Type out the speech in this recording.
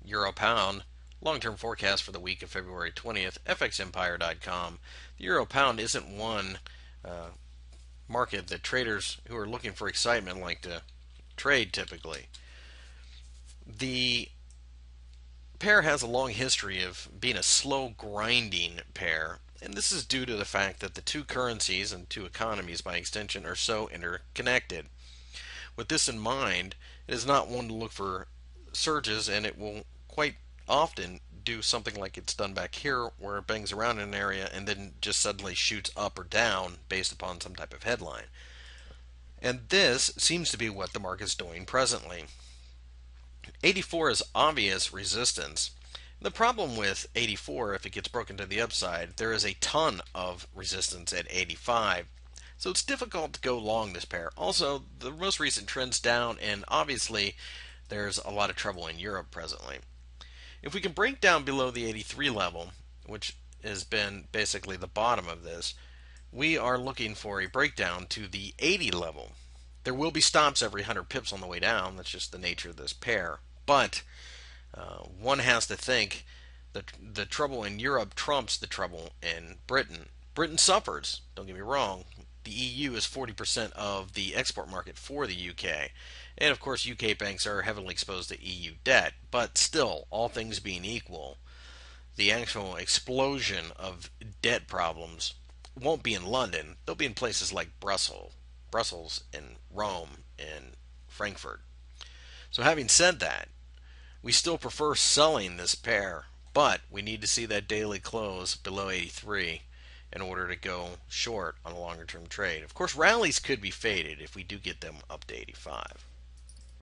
Euro Pound, long-term forecast for the week of February 20th, FXEmpire.com. The Euro Pound isn't one market that traders who are looking for excitement like to trade typically. The pair has a long history of being a slow grinding pair, and this is due to the fact that the two currencies and two economies by extension are so interconnected. With this in mind, it is not one to look for surges, and it will quite often do something like it's done back here, where it bangs around in an area and then just suddenly shoots up or down based upon some type of headline. And this seems to be what the market's doing presently. 84 is obvious resistance. The problem with 84, if it gets broken to the upside, there is a ton of resistance at 85. So it's difficult to go long this pair. Also, the most recent trend's down, and obviously there's a lot of trouble in Europe presently. If we can break down below the 83 level, which has been basically the bottom of this, we are looking for a breakdown to the 80 level. There will be stops every 100 pips on the way down. That's just the nature of this pair. But one has to think that the trouble in Europe trumps the trouble in Britain. Britain suffers, don't get me wrong. The EU is 40% of the export market for the UK. And of course, UK banks are heavily exposed to EU debt. But still, all things being equal, the actual explosion of debt problems won't be in London. They'll be in places like Brussels and Rome and Frankfurt. So having said that, we still prefer selling this pair, but we need to see that daily close below 83 in order to go short on a longer term trade. Of course, rallies could be faded if we do get them up to 85.